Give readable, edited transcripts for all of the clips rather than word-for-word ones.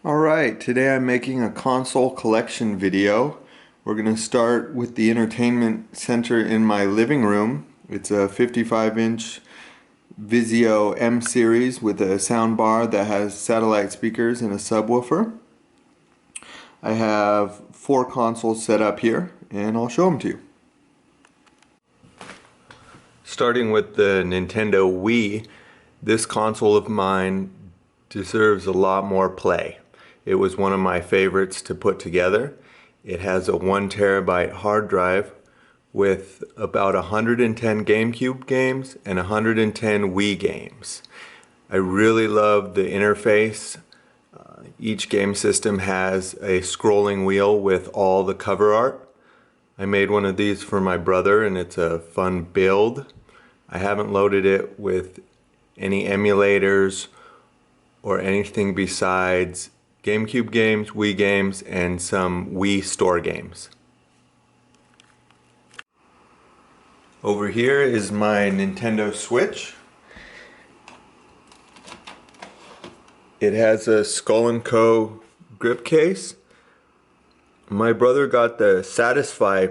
Alright, today I'm making a console collection video. We're going to start with the entertainment center in my living room. It's a 55-inch Vizio M series with a sound bar that has satellite speakers and a subwoofer. I have 4 consoles set up here and I'll show them to you. Starting with the Nintendo Wii, this console of mine deserves a lot more play. It was one of my favorites to put together. It has a 1 terabyte hard drive with about 110 GameCube games and 110 Wii games. I really love the interface. Each game system has a scrolling wheel with all the cover art. I made one of these for my brother and it's a fun build. I haven't loaded it with any emulators or anything besides GameCube games, Wii games, and some Wii Store games. Over here is my Nintendo Switch. It has a Skull & Co. grip case. My brother got the Satisfy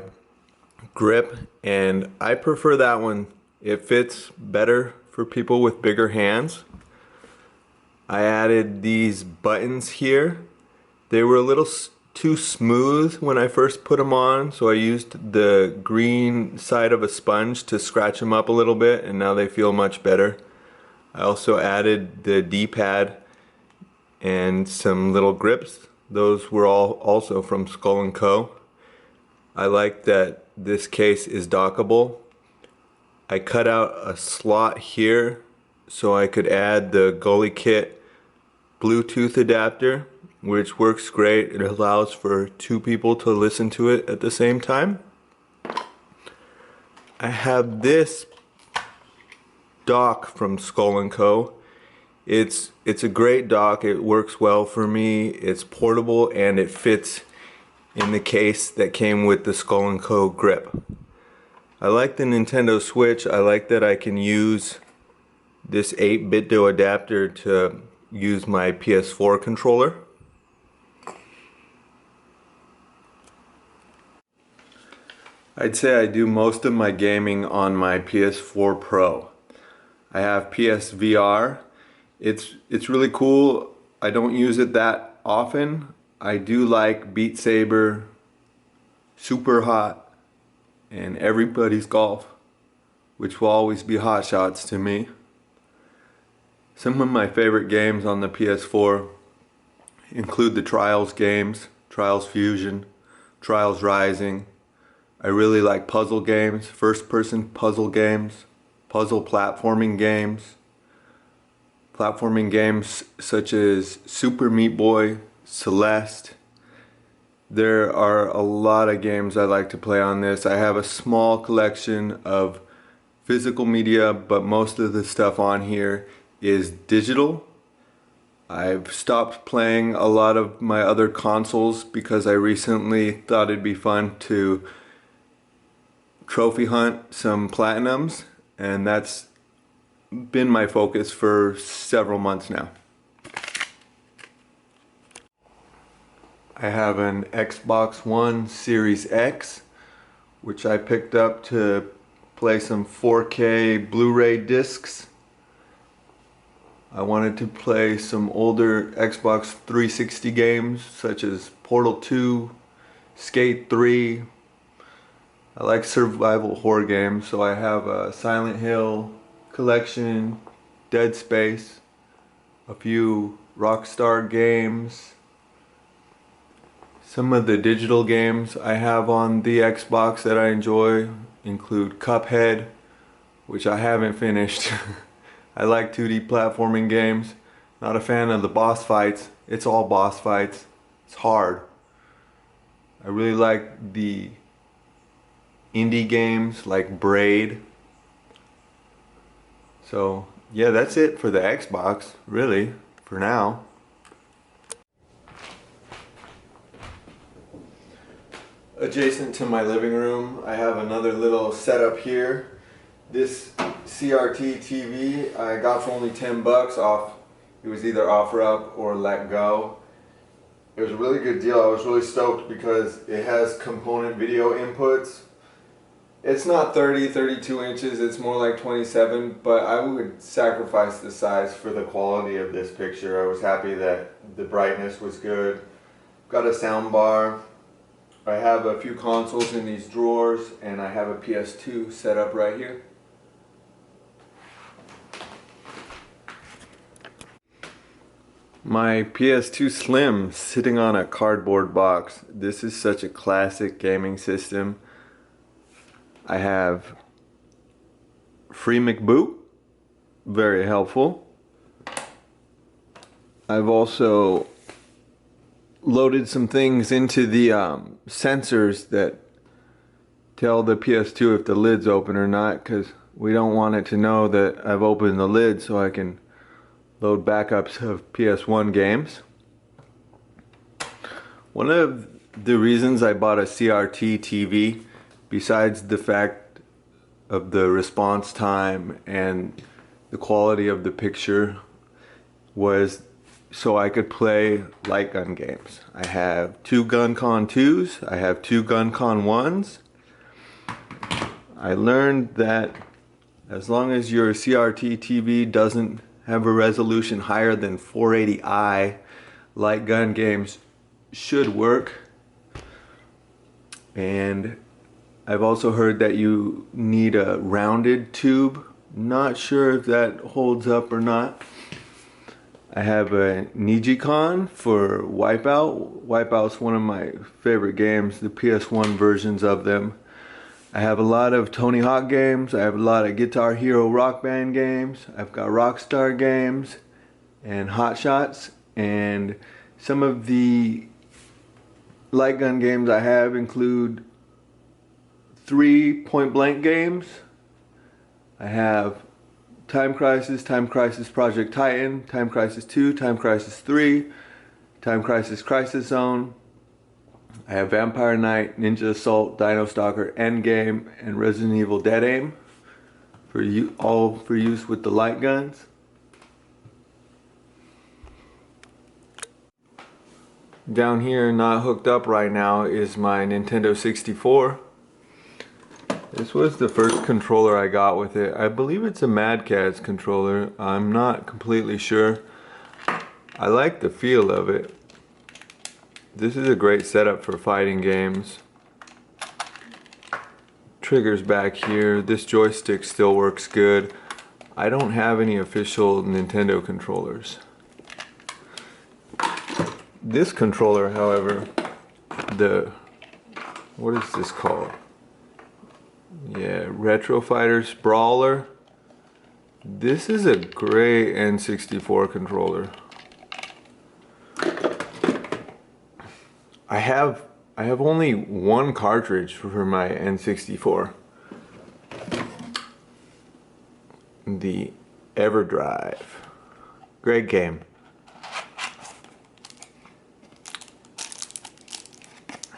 grip and I prefer that one. It fits better for people with bigger hands. I added these buttons here. They were a little too smooth when I first put them on, so I used the green side of a sponge to scratch them up a little bit, and now they feel much better. I also added the D-pad and some little grips. Those were all also from Skull & Co. I like that this case is dockable. I cut out a slot here so I could add the GullyKit Bluetooth adapter, which works great. It allows for 2 people to listen to it at the same time. I have this dock from Skull & Co. It's a great dock. It works well for me. It's portable and it fits in the case that came with the Skull & Co. grip. I like the Nintendo Switch. I like that I can use this 8-bit-do adapter to use my PS4 controller. I'd say I do most of my gaming on my PS4 Pro. I have PSVR. It's really cool. I don't use it that often. I do like Beat Saber, Super Hot, and Everybody's Golf, which will always be Hot Shots to me. Some of my favorite games on the PS4 include the Trials games, Trials Fusion, Trials Rising. I really like puzzle games, first-person puzzle games, puzzle platforming games such as Super Meat Boy, Celeste. There are a lot of games I like to play on this. I have a small collection of physical media, but most of the stuff on here is digital. I've stopped playing a lot of my other consoles because I recently thought it'd be fun to trophy hunt some platinums, and that's been my focus for several months now. I have an Xbox One Series X, which I picked up to play some 4K Blu-ray discs. I wanted to play some older Xbox 360 games such as Portal 2, Skate 3. I like survival horror games, so I have a Silent Hill collection, Dead Space, a few Rockstar games. Some of the digital games I have on the Xbox that I enjoy include Cuphead, which I haven't finished. I like 2D platforming games. Not a fan of the boss fights. It's all boss fights. It's hard. I really like the indie games like Braid. So yeah, that's it for the Xbox, really, for now. Adjacent to my living room, I have another little setup here. This CRT TV I got for only $10 off. It was either OfferUp or Let Go. It was a really good deal. I was really stoked because it has component video inputs. It's not 32 inches, it's more like 27, but I would sacrifice the size for the quality of this picture. I was happy that the brightness was good. Got a sound bar. I have a few consoles in these drawers, and I have a PS2 set up right here. My PS2 Slim sitting on a cardboard box. This is such a classic gaming system. I have Free McBoot, very helpful. I've also loaded some things into the sensors that tell the PS2 if the lid's open or not, because we don't want it to know that I've opened the lid, so I can load backups of PS1 games. One of the reasons I bought a CRT TV, besides the fact of the response time and the quality of the picture, was so I could play light gun games. I have 2 GunCon 2s, I have 2 GunCon 1s. I learned that as long as your CRT TV doesn't have a resolution higher than 480i, light gun games should work. And I've also heard that you need a rounded tube. Not sure if that holds up or not. I have a Nijicon for Wipeout. Wipeout's one of my favorite games, the PS1 versions of them. I have a lot of Tony Hawk games. I have a lot of Guitar Hero Rock Band games. I've got Rockstar games and Hot Shots. And some of the light gun games I have include 3 Point Blank games. I have Time Crisis Project Titan, Time Crisis 2, Time Crisis 3, Time Crisis Crisis Zone. I have Vampire Knight, Ninja Assault, Dino Stalker, Endgame, and Resident Evil Dead Aim, all for use with the light guns. Down here, not hooked up right now, is my Nintendo 64. This was the first controller I got with it. I believe it's a Mad Catz controller. I'm not completely sure. I like the feel of it. This is a great setup for fighting games. Triggers back here. This joystick still works good. I don't have any official Nintendo controllers. This controller, however, what is this called? Yeah, Retro Fighters Brawler. This is a great N64 controller. I have only one cartridge for my N64. The EverDrive. Great game.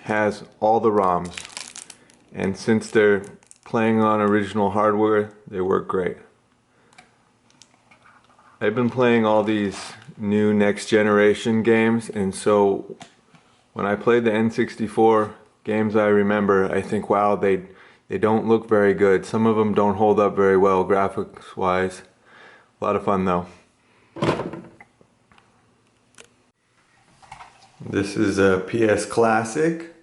Has all the ROMs. And since they're playing on original hardware, they work great. I've been playing all these new next generation games, and so when I played the N64 games I remember, I think, wow, they don't look very good. Some of them don't hold up very well graphics wise. A lot of fun though. This is a PS Classic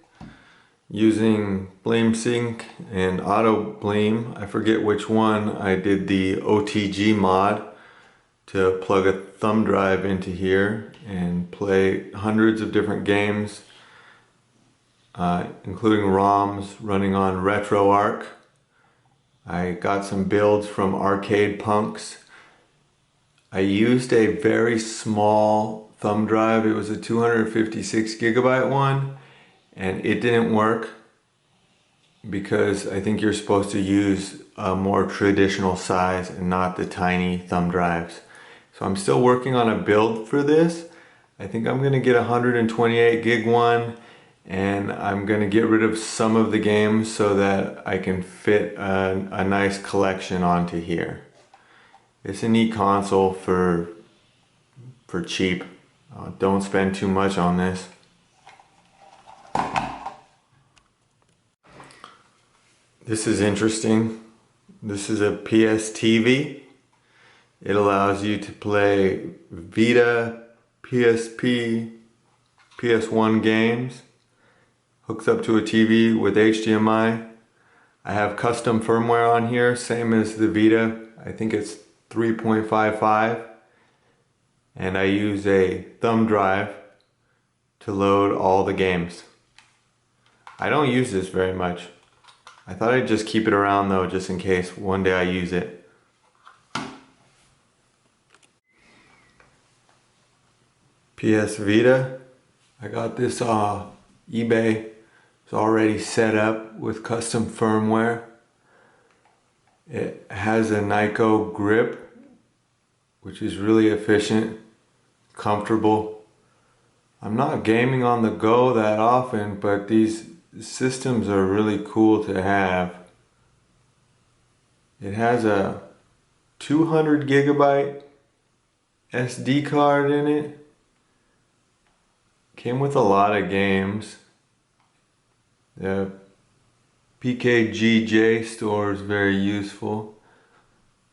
using BlameSync and AutoBlame. I forget which one. I did the OTG mod to plug a thumb drive into here and play hundreds of different games, including ROMs running on RetroArch. I got some builds from Arcade Punks. I used a very small thumb drive. It was a 256 gigabyte one, and it didn't work because I think you're supposed to use a more traditional size and not the tiny thumb drives. So I'm still working on a build for this. I think I'm gonna get a 128 gig one, and I'm gonna get rid of some of the games so that I can fit a nice collection onto here. It's a neat console for cheap. Don't spend too much on this. This is interesting. This is a PS TV. It allows you to play Vita, PSP, PS1 games. Hooks up to a TV with HDMI. I have custom firmware on here, same as the Vita. I think it's 3.55. And I use a thumb drive to load all the games. I don't use this very much. I thought I'd just keep it around though, just in case one day I use it. PS Vita. I got this off eBay. It's already set up with custom firmware. It has a Nyko grip, which is really efficient, comfortable. I'm not gaming on the go that often, but these systems are really cool to have. It has a 200 gigabyte SD card in it. Came with a lot of games. The PKGJ store is very useful.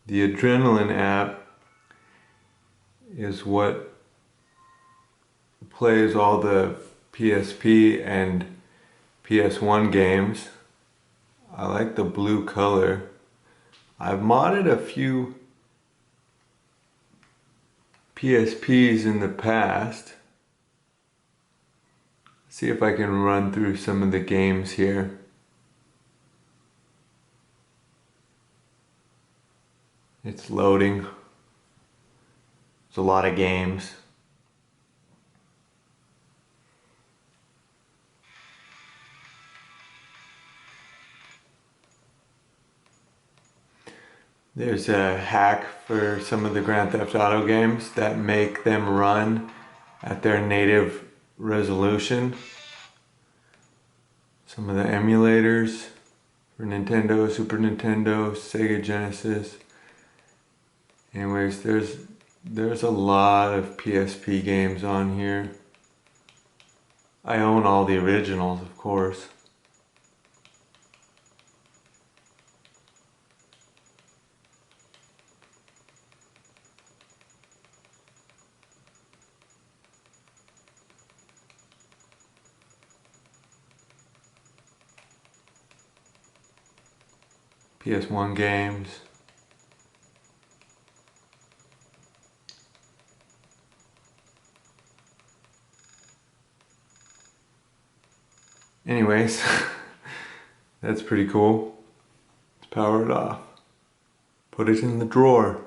The Adrenaline app is what plays all the PSP and PS1 games. I like the blue color. I've modded a few PSPs in the past. See if I can run through some of the games here. It's loading. There's a lot of games. There's a hack for some of the Grand Theft Auto games that make them run at their native resolution. Some of the emulators for Nintendo, Super Nintendo, Sega Genesis. Anyways, there's a lot of PSP games on here. I own all the originals, of course. PS1 games. Anyways, that's pretty cool. Let's power it off. Put it in the drawer.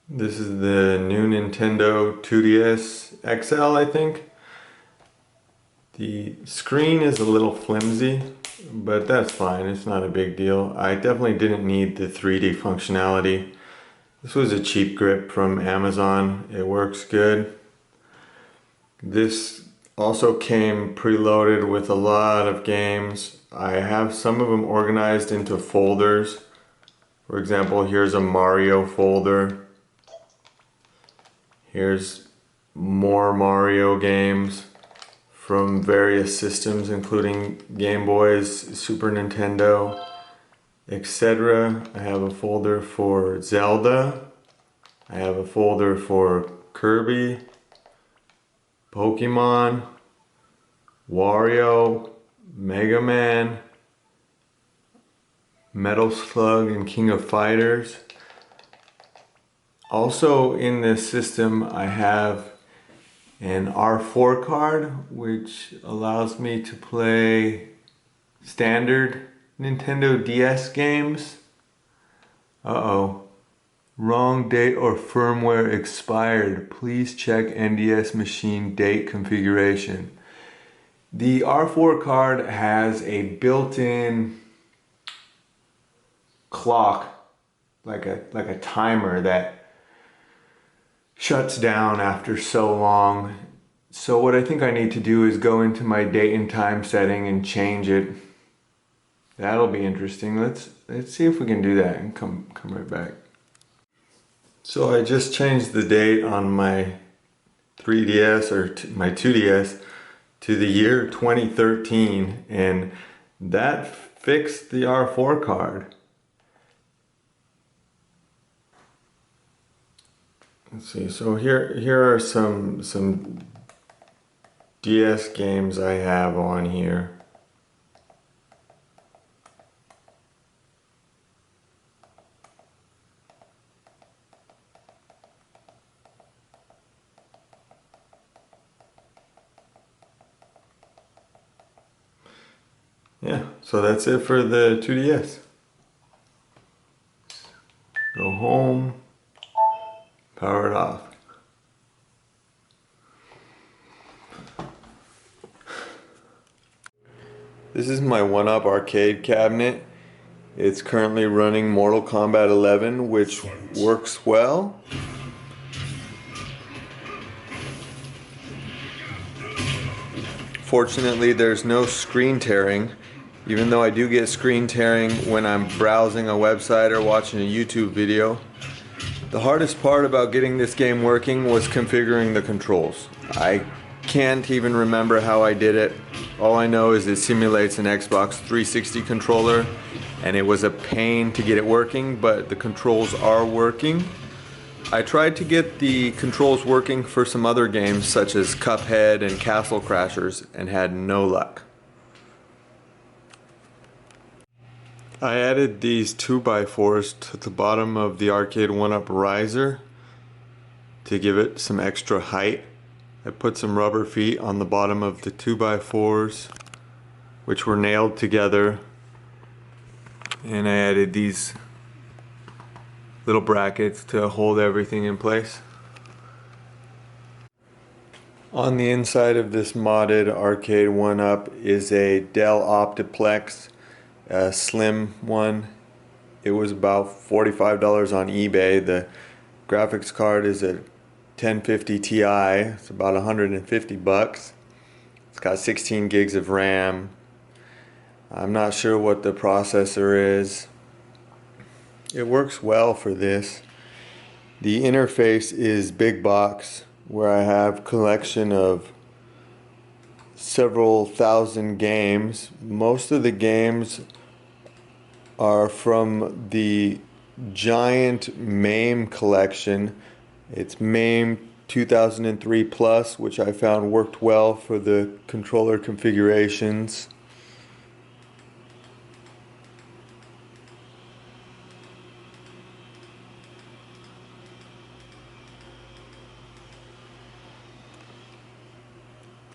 This is the new Nintendo 2DS XL, I think. The screen is a little flimsy, but that's fine. It's not a big deal. I definitely didn't need the 3D functionality. This was a cheap grip from Amazon. It works good. This also came preloaded with a lot of games. I have some of them organized into folders. For example, here's a Mario folder. Here's more Mario games from various systems, including Game Boys, Super Nintendo, etc. I have a folder for Zelda. I have a folder for Kirby, Pokemon, Wario, Mega Man, Metal Slug, and King of Fighters. Also in this system I have an R4 card, which allows me to play standard Nintendo DS games. Uh-oh. Wrong date or firmware expired. Please check NDS machine date configuration. The R4 card has a built-in clock, like a timer that shuts down after so long. So what I think I need to do is go into my date and time setting and change it. That'll be interesting. Let's see if we can do that and come right back. So I just changed the date on my 3DS or my 2DS to the year 2013, and that fixed the R4 card. Let's see, so here are some DS games I have on here. Yeah, so that's it for the 2DS. Go home, power it off. This is my 1UP arcade cabinet. It's currently running Mortal Kombat 11, which works well. Fortunately, there's no screen tearing, even though I do get screen tearing when I'm browsing a website or watching a YouTube video. The hardest part about getting this game working was configuring the controls. I can't even remember how I did it. All I know is it simulates an Xbox 360 controller, and it was a pain to get it working, but the controls are working. I tried to get the controls working for some other games such as Cuphead and Castle Crashers and had no luck. I added these 2x4s to the bottom of the Arcade 1UP riser to give it some extra height. I put some rubber feet on the bottom of the 2x4s, which were nailed together, and I added these little brackets to hold everything in place. On the inside of this modded Arcade 1UP is a Dell Optiplex, a slim one. It was about $45 on eBay. The graphics card is a 1050 Ti. It's about 150 bucks. It's got 16 gigs of RAM. I'm not sure what the processor is. It works well for this. The interface is big box, where I have a collection of several thousand games. Most of the games are from the giant MAME collection. It's MAME 2003 Plus, which I found worked well for the controller configurations.